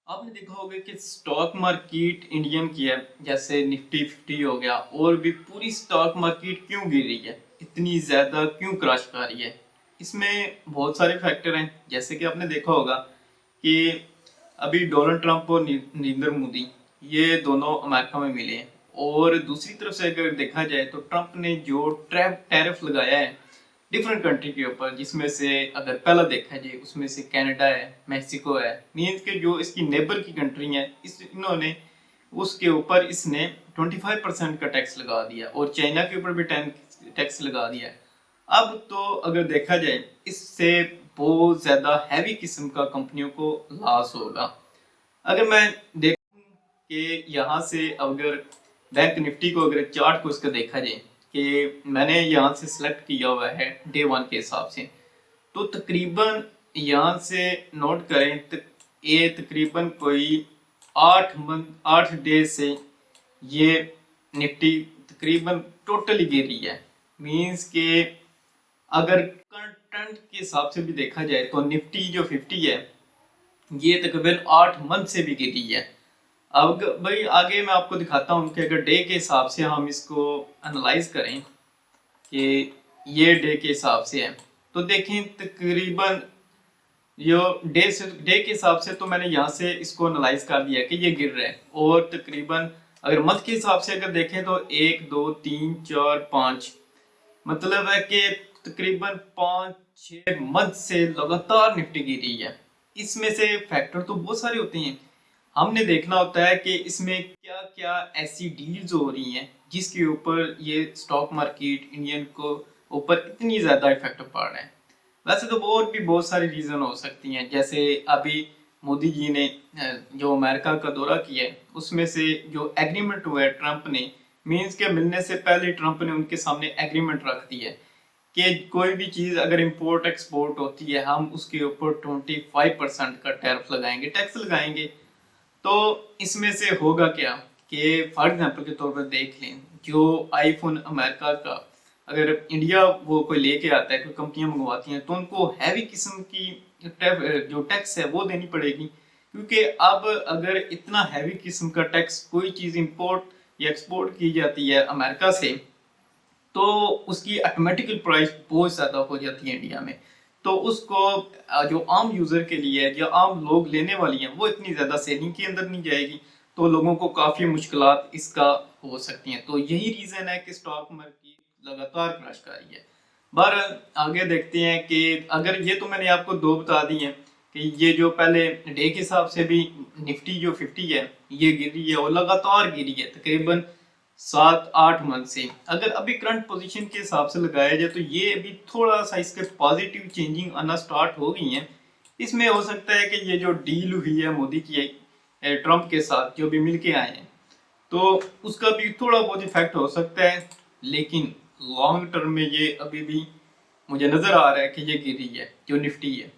आपने देखा होगा कि स्टॉक मार्केट इंडियन की है, जैसे निफ्टी 50 हो गया और भी पूरी स्टॉक मार्केट क्यों गिर रही है, इतनी ज़्यादा क्यों क्रैश कर रही है। इसमें बहुत सारे फैक्टर हैं। जैसे कि आपने देखा होगा कि अभी डोनाल्ड ट्रंप और नरेंद्र मोदी ये दोनों अमेरिका में मिले हैं। और दूसरी तरफ से अगर देखा जाए तो ट्रंप ने जो टैरिफ लगाया है डिफरेंट कंट्री के ऊपर, जिसमें से अगर पहला देखा जाए उसमें से कनाडा है, मेक्सिको है, मीन्स के जो इसकी नेबर की कंट्री है, इन्होंने उसके ऊपर इसने 25% का टैक्स लगा दिया और चाइना के ऊपर भी 10 टैक्स लगा दिया है। अब तो अगर देखा जाए इससे बहुत ज़्यादा हैवी किस्म का कंपनियों को लॉस होगा। अगर मैं देखूं कि यहाँ से अगर बैंक निफ्टी को अगर चार्ट को इसका देखा जाए कि मैंने यहाँ से सिलेक्ट किया हुआ है डे वन के हिसाब से, तो तकरीबन यहाँ से नोट करें तो ये तकरीबन कोई 8 डे से ये निफ्टी तकरीबन टोटली गिर रही है। मीन्स के अगर करंट के हिसाब से भी देखा जाए तो निफ्टी जो 50 है ये तकरीबन 8 मंथ से भी गिर रही है। अब भाई आगे मैं आपको दिखाता हूँ कि अगर डे के हिसाब से हम इसको एनालाइज करें कि ये डे के हिसाब से है, तो देखें तकरीबन जो डे के हिसाब से तो मैंने यहाँ से इसको एनालाइज कर दिया कि ये गिर रहा है। और तकरीबन अगर मंथ के हिसाब से अगर देखें तो 1 2 3 4 5, मतलब है कि तकरीबन 5 6 मंथ से लगातार निफ्टी गिरी है। इसमें से फैक्टर तो बहुत सारे होते हैं, हमने देखना होता है कि इसमें क्या क्या ऐसी डील्स हो रही हैं जिसके ऊपर ये स्टॉक मार्केट इंडियन को ऊपर इतनी ज़्यादा इफेक्ट पड़ रहा है। वैसे तो और भी बहुत सारी रीज़न हो सकती हैं, जैसे अभी मोदी जी ने जो अमेरिका का दौरा किया है उसमें से जो एग्रीमेंट हुआ है ट्रंप ने, मीन्स के मिलने से पहले ट्रंप ने उनके सामने एग्रीमेंट रख दिया है कि कोई भी चीज़ अगर इंपोर्ट एक्सपोर्ट होती है हम उसके ऊपर 25% का टैरिफ लगाएंगे, टैक्स लगाएंगे। तो इसमें से होगा क्या कि फॉर एग्जांपल के तौर पर देख लें, जो आईफोन अमेरिका का अगर इंडिया वो कोई लेके आता है, कोई कंपनियां मंगवाती हैं, तो उनको हैवी किस्म की जो टैक्स है वो देनी पड़ेगी। क्योंकि अब अगर इतना हैवी किस्म का टैक्स कोई चीज़ इंपोर्ट या एक्सपोर्ट की जाती है अमेरिका से, तो उसकी ऑटोमेटिकल प्राइस बहुत ज़्यादा हो जाती है इंडिया में। तो उसको जो आम यूज़र के लिए है, जो आम लोग लेने वाली हैं, वो इतनी ज़्यादा सेलिंग के अंदर नहीं जाएगी। तो लोगों को काफ़ी मुश्किलात इसका हो सकती हैं। तो यही रीज़न है कि स्टॉक मार्केट लगातार क्रैश कर रही है। बहरहाल आगे देखते हैं कि अगर ये तो मैंने आपको दो बता दी हैं कि ये जो पहले डे के हिसाब से भी निफ्टी जो 50 है ये गिरी है और लगातार गिरी है तकरीबन 7 8 मंथ से। अगर अभी करंट पोजीशन के हिसाब से लगाया जाए तो ये अभी थोड़ा सा इसके पॉजिटिव चेंजिंग आना स्टार्ट हो गई है। इसमें हो सकता है कि ये जो डील हुई है मोदी की ट्रंप के साथ जो भी मिल के आए हैं, तो उसका भी थोड़ा बहुत इफेक्ट हो सकता है। लेकिन लॉन्ग टर्म में ये अभी भी मुझे नजर आ रहा है कि ये गिरी है जो निफ्टी है।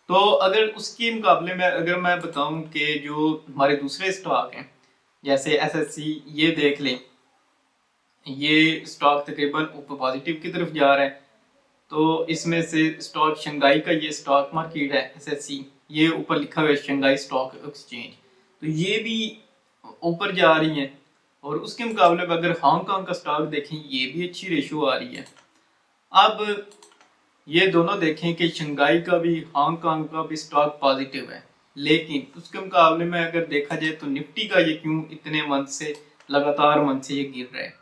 तो अगर उसके मुकाबले में अगर मैं बताऊं कि जो हमारे दूसरे स्टॉक हैं जैसे एसएससी, ये देख लें, ये स्टॉक तकरीबन ऊपर पॉजिटिव की तरफ जा रहा है। तो इसमें से स्टॉक शंघाई का ये स्टॉक मार्केट है एसएससी, ये ऊपर लिखा हुआ है शंघाई स्टॉक एक्सचेंज, तो ये भी ऊपर जा रही है। और उसके मुकाबले में अगर हांगकांग का स्टॉक देखें ये भी अच्छी रेशो आ रही है। अब ये दोनों देखें कि शंघाई का भी हांगकांग का भी स्टॉक पॉजिटिव है, लेकिन उसके मुकाबले में अगर देखा जाए तो निफ्टी का ये क्यों इतने मंथ से लगातार मंथ से ये गिर रहा है।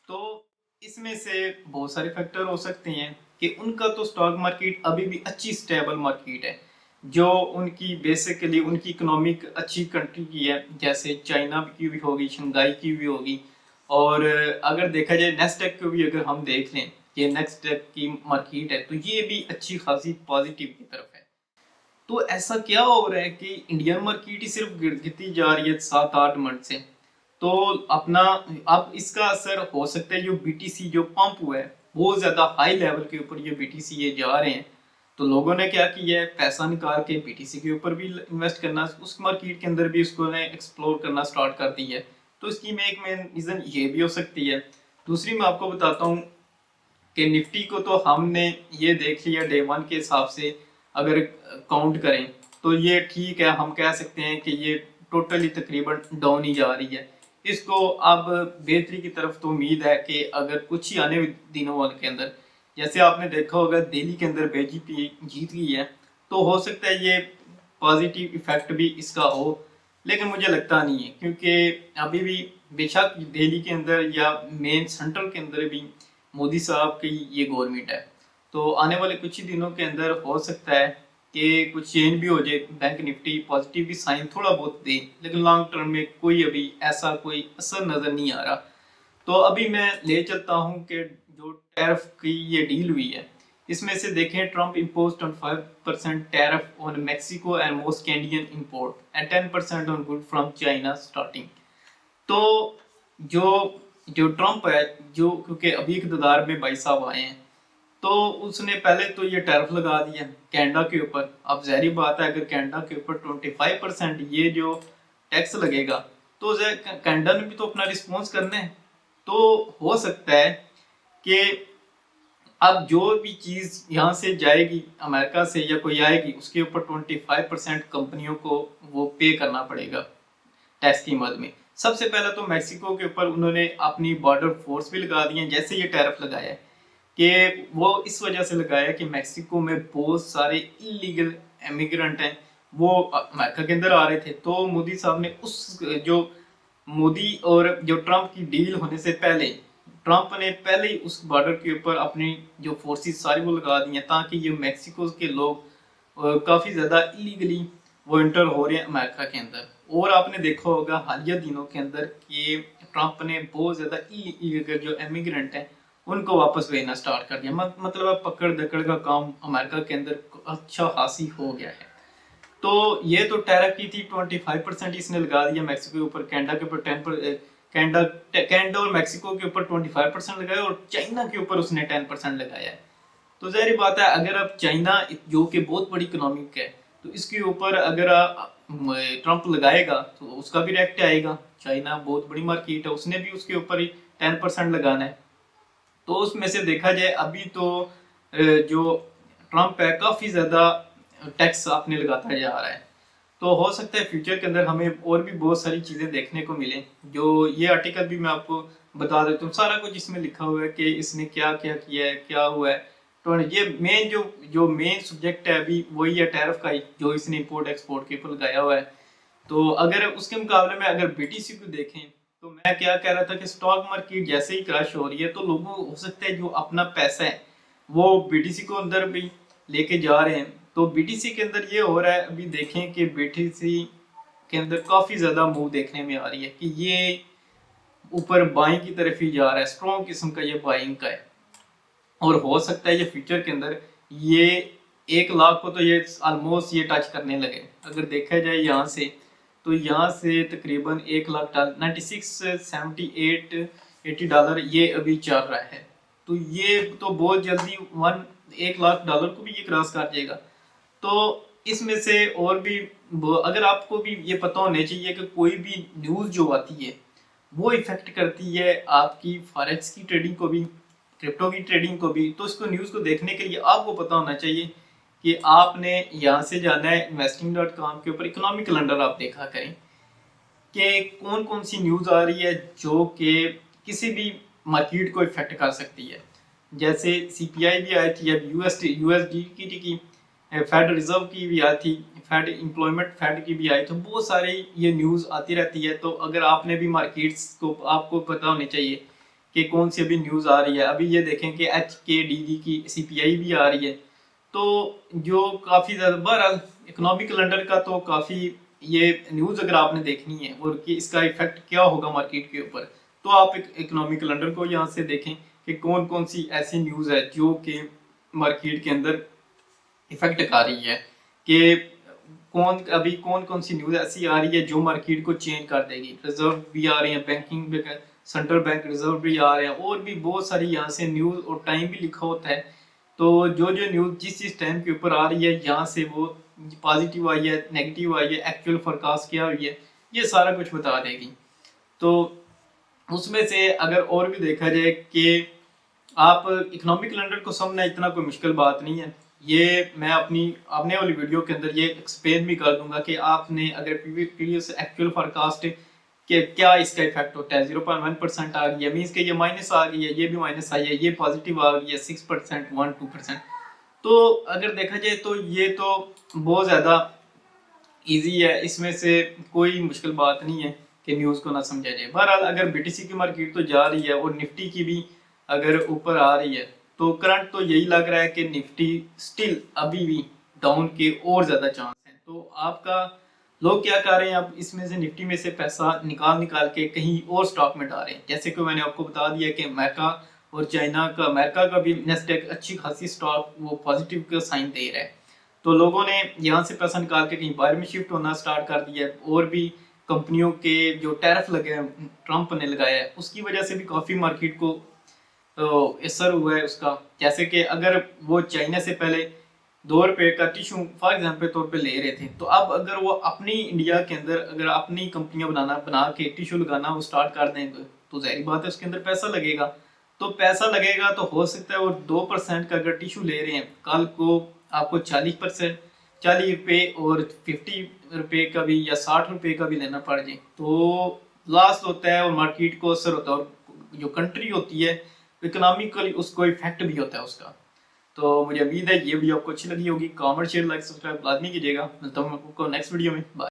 तो इसमें से बहुत सारे फैक्टर हो सकते हैं कि उनका तो स्टॉक मार्केट अभी भी अच्छी स्टेबल मार्केट है, जो उनकी बेसिकली उनकी इकोनॉमिक अच्छी कंट्री की है, जैसे चाइना की भी होगी, शंघाई की भी होगी। और अगर देखा जाए नेस्डेक को भी अगर हम देख लें, ये नेस्डेक की मार्केट है, तो ये भी अच्छी खासी पॉजिटिव की तरफ है। तो ऐसा क्या हो रहा है कि इंडियन मार्केट ही सिर्फ गिरती जा रही है 7 8 मंथ से। तो अपना अब इसका असर हो सकता है जो बीटीसी जो पंप हुआ है बहुत ज्यादा हाई लेवल के ऊपर ये बीटीसी ये जा रहे हैं। तो लोगों ने क्या किया है, पैसा निकाल के बीटीसी के ऊपर भी इन्वेस्ट करना, उस मार्केट के अंदर भी उसको ने एक्सप्लोर करना स्टार्ट कर दी है। तो इसकी में एक मेन रीजन ये भी हो सकती है। दूसरी मैं आपको बताता हूँ कि निफ्टी को तो हमने ये देख लिया डे वन के हिसाब से, अगर काउंट करें तो ये ठीक है, हम कह सकते हैं कि ये टोटली तकरीबन डाउन ही जा रही है। इसको अब बेहतरी की तरफ तो उम्मीद है कि अगर कुछ ही आने दिनों के अंदर, जैसे आपने देखा होगा दिल्ली के अंदर बीजेपी जीत गई है, तो हो सकता है ये पॉजिटिव इफेक्ट भी इसका हो, लेकिन मुझे लगता नहीं है, क्योंकि अभी भी बेशक दिल्ली के अंदर या मेन सेंट्रल के अंदर भी मोदी साहब की ये गवर्नमेंट है, तो आने वाले कुछ ही दिनों के अंदर हो सकता है कि कुछ चेंज भी हो जाए, बैंक निफ्टी पॉजिटिव भी साइन थोड़ा बहुत दे, लेकिन लॉन्ग टर्म में कोई अभी ऐसा कोई असर नजर नहीं आ रहा। तो अभी मैं ले चलता हूँ कि जो टैरिफ की ये डील हुई है, इसमें से देखें, Trump impose 25% tariff on Mexico and most Canadian import and 10% on good from China starting. तो जो जो ट्रम्प है, जो क्योंकि अभी इक़्तिदार में भाई साहब आए हैं, तो उसने पहले तो ये टैरिफ लगा दिया कनाडा के ऊपर। अब ज़ाहिर बात है, अगर कनाडा के ऊपर 25% ये जो टैक्स लगेगा, तो कनाडा ने भी तो अपना रिस्पॉन्स करना है। तो हो सकता है कि अब जो भी चीज़ यहाँ से जाएगी अमेरिका से या कोई आएगी, उसके ऊपर 25% कंपनियों को वो पे करना पड़ेगा टैक्स की मद में। सबसे पहले तो मैक्सिको के ऊपर उन्होंने अपनी बॉर्डर फोर्स भी लगा दी है, जैसे ये टैरिफ लगाया है कि वो इस वजह से लगाया कि मैक्सिको में बहुत सारे इलीगल इमिग्रेंट हैं, वो अमेरिका के अंदर आ रहे थे। तो मोदी साहब ने उस जो मोदी और जो ट्रम्प की डील होने से पहले, ट्रम्प ने पहले ही उस बॉर्डर के ऊपर अपनी जो फोर्सेस सारी वो लगा दी हैं, ताकि ये मैक्सिको के लोग काफ़ी ज़्यादा इलीगली वो इंटर हो रहे हैं अमेरिका के अंदर। और आपने देखा होगा हालिया दिनों के अंदर कि ट्रम्प ने बहुत ज़्यादा इलीगल जो इमिग्रेंट हैं उनको वापस भेजना स्टार्ट कर दिया। मतलब अब पकड़ दकड़ का काम अमेरिका के अंदर अच्छा खासी हो गया है। तो ये तो टैरिफ की थी 25% इसने लगा दिया मैक्सिको के ऊपर, कनाडा के ऊपर 10%, कनाडा और मैक्सिको के ऊपर 25% लगाया, और चाइना के ऊपर उसने 10% लगाया है। तो जाहिर बात है, अगर अब चाइना जो कि बहुत बड़ी इकोनॉमिक है, तो इसके ऊपर अगर ट्रम्प लगाएगा तो उसका भी रिएक्ट आएगा। चाइना बहुत बड़ी मार्केट है, उसने भी उसके ऊपर ही 10% लगाना है। तो उसमें से देखा जाए अभी तो जो ट्रम्प है काफ़ी ज़्यादा टैक्स आपने लगाता जा रहा है। तो हो सकता है फ्यूचर के अंदर हमें और भी बहुत सारी चीज़ें देखने को मिले। जो ये आर्टिकल भी मैं आपको बता देता हूँ, सारा कुछ इसमें लिखा हुआ है कि इसने क्या क्या किया है, क्या हुआ है। तो ये मेन जो मेन सब्जेक्ट है अभी वही है टैरिफ का ही, जो इसने इम्पोर्ट एक्सपोर्ट के ऊपर लगाया हुआ है। तो अगर उसके मुकाबले में अगर बीटीसी को देखें, तो मैं क्या कह रहा था कि स्टॉक मार्केट जैसे ही क्रैश हो रही है, तो लोगों को हो सकता है जो अपना पैसा है वो बीटीसी को अंदर भी लेके जा रहे हैं। तो बीटीसी के अंदर ये हो रहा है, अभी देखें कि बीटीसी के अंदर काफ़ी ज़्यादा मूव देखने में आ रही है कि ये ऊपर बाइंग की तरफ ही जा रहा है, स्ट्रॉन्ग किस्म का ये बाइंग का है। और हो सकता है ये फ्यूचर के अंदर ये 1 लाख को तो ये ऑलमोस्ट ये टच करने लगे। अगर देखा जाए यहाँ से, तो यहाँ से तकरीबन $1 लाख 96, 78, $80 ये अभी चल रहा है। तो ये तो बहुत जल्दी $1 लाख को भी ये क्रॉस कर जाएगा। तो इसमें से और भी अगर आपको भी ये पता होना चाहिए कि कोई भी न्यूज़ जो आती है वो इफेक्ट करती है आपकी फॉरेक्स की ट्रेडिंग को भी, क्रिप्टो की ट्रेडिंग को भी। तो इसको न्यूज़ को देखने के लिए आपको पता होना चाहिए कि आपने यहाँ से जाना है investing.com के ऊपर इकोनॉमिक कैलेंडर आप देखा करें कि कौन कौन सी न्यूज़ आ रही है जो कि किसी भी मार्केट को इफेक्ट कर सकती है। जैसे सीपीआई भी आई थी, अब यूएसडी की फेड रिजर्व की भी आई थी, फेड एम्प्लॉयमेंट फेड की भी आई, तो बहुत सारी ये न्यूज़ आती रहती है। तो अगर आपने भी मार्केट्स को आपको पता होने चाहिए कि कौन सी अभी न्यूज़ आ रही है। अभी ये देखें कि HKDD की सीपीआई भी आ रही है, तो जो काफ़ी ज़्यादा बहरहाल इकोनॉमिक कैलेंडर का तो काफ़ी ये न्यूज़ अगर आपने देखनी है और कि इसका इफेक्ट क्या होगा मार्केट के ऊपर, तो आप इकोनॉमिक कैलेंडर को यहाँ से देखें कि कौन कौन सी ऐसी न्यूज़ है जो कि मार्केट के अंदर इफेक्ट कर रही है, कि कौन कौन सी न्यूज़ ऐसी आ रही है जो मार्केट को चेंज कर देगी। रिजर्व भी आ रही है, बैंकिंग सेंट्रल बैंक रिजर्व भी आ रहे हैं, और भी बहुत सारी यहाँ से न्यूज़ और टाइम भी लिखा होता है। तो जो न्यूज़ जिस टाइम के ऊपर आ रही है, यहाँ से वो पॉजिटिव आई है, नेगेटिव आई है, एक्चुअल फोरकास्ट क्या हुई है, ये सारा कुछ बता देगी। तो उसमें से अगर और भी देखा जाए कि आप इकोनॉमिक कैलेंडर को समझना इतना कोई मुश्किल बात नहीं है। ये मैं अपनी आने वाली वीडियो के अंदर ये एक्सप्लेन भी कर दूंगा कि आपने अगर प्रीवियस एक्चुअल फोरकास्ट कि क्या इसका इफेक्ट होता है। 0.1% आ गई है, मीन्स के ये माइनस आ गई है, ये भी माइनस आई है, ये पॉजिटिव आ गई है 6%, 1-2%। तो अगर देखा जाए तो ये तो बहुत ज़्यादा इजी है, इसमें से कोई मुश्किल बात नहीं है कि न्यूज़ को ना समझा जाए। बहरहाल अगर बीटीसी की मार्केट तो जा रही है और निफ्टी की भी अगर ऊपर आ रही है, तो करंट तो यही लग रहा है कि निफ्टी स्टिल अभी भी डाउन के और ज़्यादा चांस हैं। तो आपका लोग क्या कर रहे हैं, अब इसमें से निफ्टी में से पैसा निकाल निकाल के कहीं और स्टॉक में डाल रहे हैं। जैसे कि मैंने आपको बता दिया कि अमेरिका और चाइना का, अमेरिका का भी नेस्डेक अच्छी खासी स्टॉक वो पॉजिटिव का साइन दे रहा है। तो लोगों ने यहाँ से पैसा निकाल के कहीं बाहर में शिफ्ट होना स्टार्ट कर दिया है। और भी कंपनियों के जो टैरिफ लगे हैं, ट्रंप ने लगाया है, उसकी वजह से भी काफ़ी मार्केट को असर हुआ है उसका। जैसे कि अगर वो चाइना से पहले 2 रुपए का टिश्यू फॉर एग्जाम्पल तौर पे ले रहे थे, तो अब अगर वो अपनी इंडिया के अंदर अगर अपनी कंपनियां बना के टिश्यू लगाना वो स्टार्ट कर दें, तो जाहिर बात है उसके अंदर पैसा लगेगा। तो पैसा लगेगा तो हो सकता है वो 2% का अगर टिश्यू ले रहे हैं, कल को आपको 40%, 40 रुपये और 50 रुपये का भी या 60 रुपये का भी लेना पड़ जाए, तो लॉस होता है और मार्केट को असर होता है। और जो कंट्री होती है इकोनॉमिकली उसको इफेक्ट भी होता है उसका। तो मुझे उम्मीद है ये वीडियो आपको अच्छी लगी होगी। कमेंट शेयर लाइक सब्सक्राइब लाजमी कीजिएगा। मिलता हूँ आपको नेक्स्ट वीडियो में। बाय।